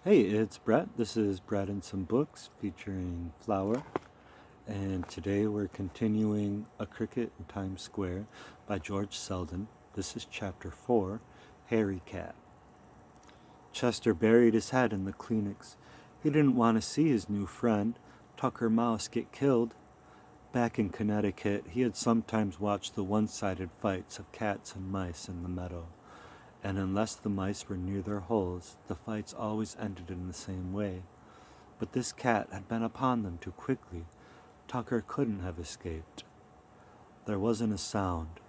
Hey, it's Brett. This is Brett and Some Books featuring Flower. And today we're continuing A Cricket in Times Square by George Selden. This is chapter 4, Harry Cat. Chester buried his head in the Kleenex. He didn't want to see his new friend, Tucker Mouse, get killed. Back in Connecticut, he had sometimes watched the one-sided fights of cats and mice in the meadow. And unless the mice were near their holes, the fights always ended in the same way. But this cat had been upon them too quickly. Tucker couldn't have escaped. There wasn't a sound.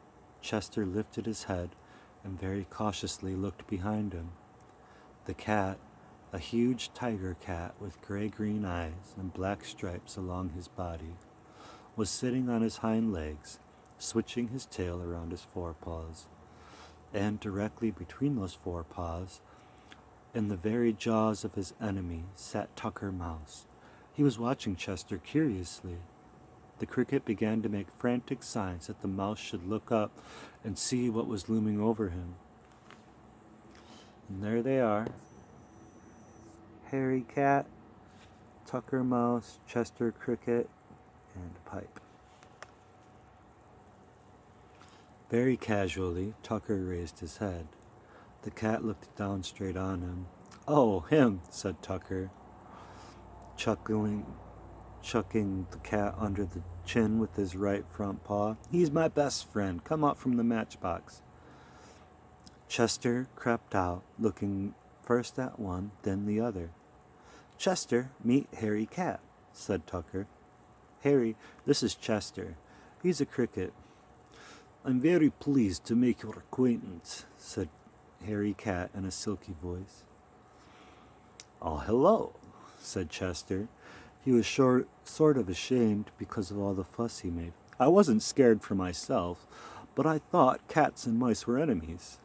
Chester lifted his head and very cautiously looked behind him. The cat, a huge tiger cat with gray-green eyes and black stripes along his body, was sitting on his hind legs, switching his tail around his forepaws. And directly between those forepaws, in the very jaws of his enemy, sat Tucker Mouse. He was watching Chester curiously. The cricket began to make frantic signs that the mouse should look up and see what was looming over him. And there they are. Harry Cat, Tucker Mouse, Chester Cricket, and Pipe. Very casually, Tucker raised his head. The cat looked down straight on him. "Oh, him," said Tucker, chuckling chucking the cat under the chin with his right front paw. "He's my best friend. Come out from the matchbox." Chester crept out, looking first at one, then the other. "Chester, meet Harry Cat," said Tucker. "Harry, this is Chester. He's a cricket." "I'm very pleased to make your acquaintance," said Harry Cat in a silky voice. "Oh, hello," said Chester. He was sort of ashamed because of all the fuss he made. "I wasn't scared for myself, but I thought cats and mice were enemies."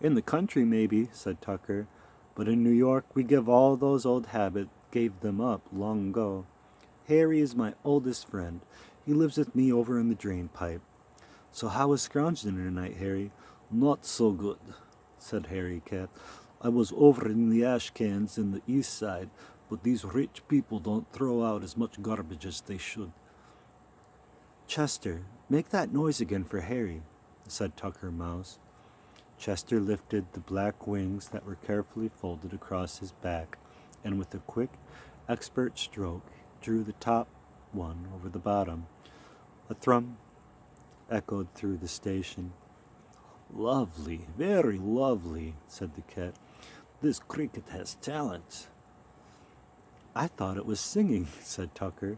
"In the country, maybe," said Tucker, "but in New York we gave them up long ago. Harry is my oldest friend. He lives with me over in the drain pipe. So how was scrounge dinner tonight, Harry?" "Not so good," said Harry Cat. "I was over in the ash cans in the east side, but these rich people don't throw out as much garbage as they should." "Chester, make that noise again for Harry," said Tucker Mouse. Chester lifted the black wings that were carefully folded across his back, and with a quick, expert stroke, drew the top one over the bottom. A thrum echoed through the station. "Lovely, very lovely," said the cat. "This cricket has talent." "I thought it was singing," said Tucker.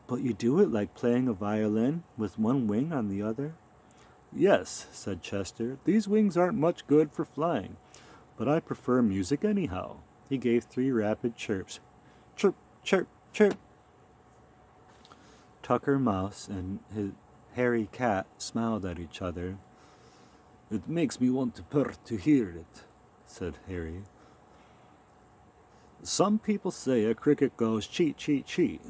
"But you do it like playing a violin with one wing on the other?" "Yes," said Chester. "These wings aren't much good for flying, but I prefer music anyhow." He gave 3 rapid chirps. Chirp, chirp, chirp. Tucker Mouse and his Harry Cat smiled at each other. "It makes me want to purr to hear it," said Harry. "Some people say a cricket goes cheat, cheat, cheat,"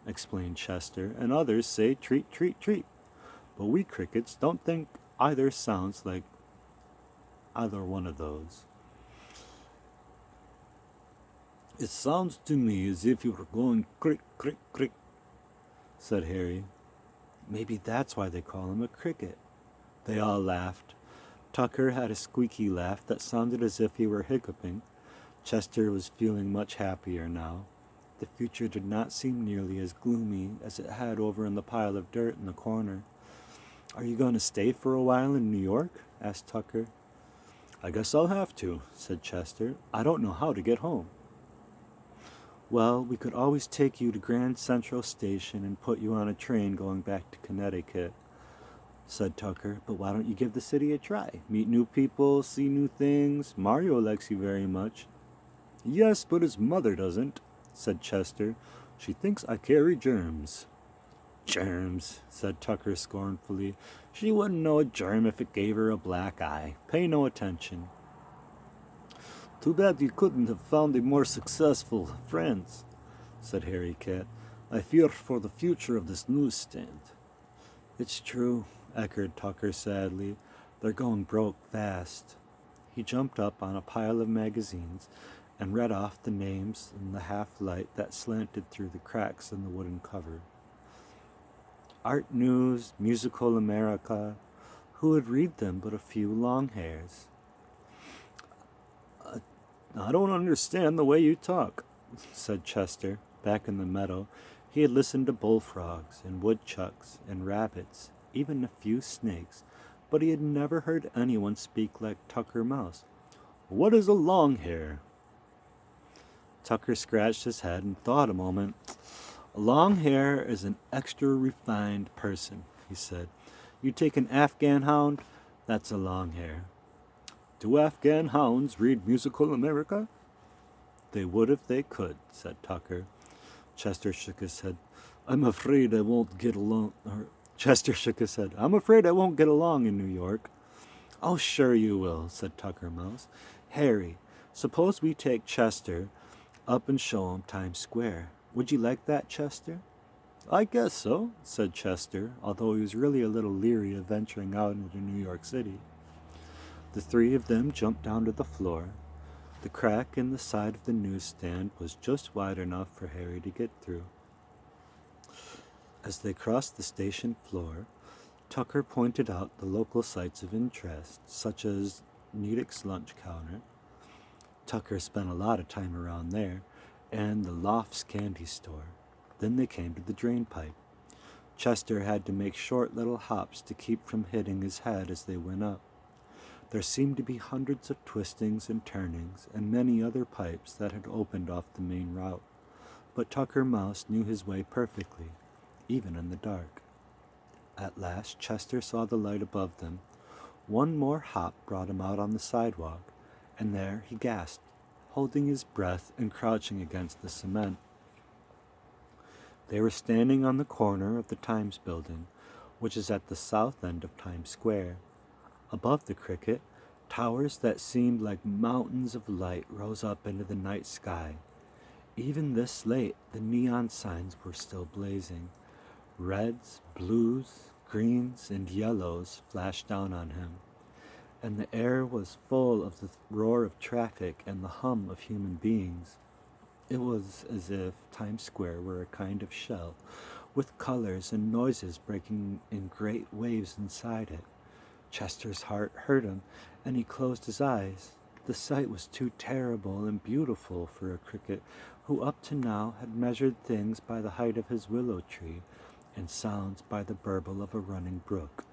explained Chester, "and others say treat, treat, treat. But we crickets don't think either sounds like either one of those." "It sounds to me as if you were going crick, crick, crick," said Harry. "Maybe that's why they call him a cricket." They all laughed. Tucker had a squeaky laugh that sounded as if he were hiccuping. Chester was feeling much happier now. The future did not seem nearly as gloomy as it had over in the pile of dirt in the corner. "Are you going to stay for a while in New York?" asked Tucker. "I guess I'll have to," said Chester. "I don't know how to get home." "Well, we could always take you to Grand Central Station and put you on a train going back to Connecticut," said Tucker. "But why don't you give the city a try? Meet new people, see new things. Mario likes you very much." "Yes, but his mother doesn't," said Chester. "She thinks I carry germs." "Germs," said Tucker scornfully. "She wouldn't know a germ if it gave her a black eye. Pay no attention." "Too bad you couldn't have found a more successful friends," said Harry Cat. "I fear for the future of this newsstand." "It's true," echoed Tucker sadly. "They're going broke fast." He jumped up on a pile of magazines and read off the names in the half-light that slanted through the cracks in the wooden cover. Art News, Musical America, who would read them but a few longhairs? I don't understand the way you talk, said Chester, back in the meadow. He had listened to bullfrogs and woodchucks and rabbits, even a few snakes, but he had never heard anyone speak like Tucker Mouse. What is a longhair? Tucker scratched his head and thought a moment. A longhair is an extra refined person, he said. You take an Afghan hound, that's a longhair. Do Afghan hounds read Musical America? They would if they could, said Tucker. Chester shook his head. I'm afraid I won't get along. Chester shook his head. I'm afraid I won't get along in New York. Oh, sure you will, said Tucker Mouse. Harry, suppose we take Chester up and show him Times Square. Would you like that, Chester? I guess so, said Chester, although he was really a little leery of venturing out into New York City. The three of them jumped down to the floor. The crack in the side of the newsstand was just wide enough for Harry to get through. As they crossed the station floor, Tucker pointed out the local sites of interest, such as Nedick's lunch counter. Tucker spent a lot of time around there, and the Lofts candy store. Then they came to the drain pipe. Chester had to make short little hops to keep from hitting his head as they went up. There seemed to be hundreds of twistings and turnings, and many other pipes that had opened off the main route. But Tucker Mouse knew his way perfectly, even in the dark. At last Chester saw the light above them. One more hop brought him out on the sidewalk, and there he gasped, holding his breath and crouching against the cement. They were standing on the corner of the Times building, which is at the south end of Times Square. Above the cricket, towers that seemed like mountains of light rose up into the night sky. Even this late, the neon signs were still blazing. Reds, blues, greens, and yellows flashed down on him, and the air was full of the roar of traffic and the hum of human beings. It was as if Times Square were a kind of shell, with colors and noises breaking in great waves inside it. Chester's heart hurt him, and he closed his eyes. The sight was too terrible and beautiful for a cricket who up to now had measured things by the height of his willow tree and sounds by the burble of a running brook.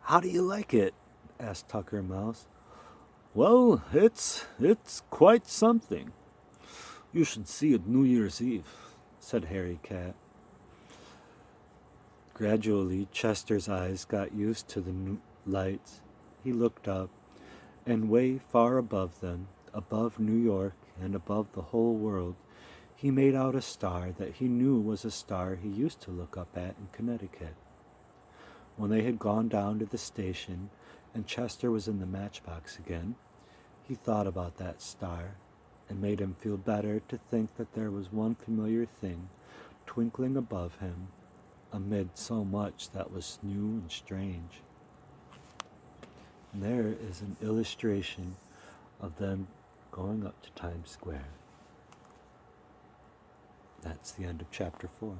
How do you like it? Asked Tucker Mouse. Well, it's quite something. You should see it New Year's Eve, said Harry Cat. Gradually, Chester's eyes got used to the lights. He looked up, and way far above them, above New York and above the whole world, he made out a star that he knew was a star he used to look up at in Connecticut. When they had gone down to the station and Chester was in the matchbox again, he thought about that star, and made him feel better to think that there was one familiar thing twinkling above him amid so much that was new and strange. And there is an illustration of them going up to Times Square. That's the end of chapter 4.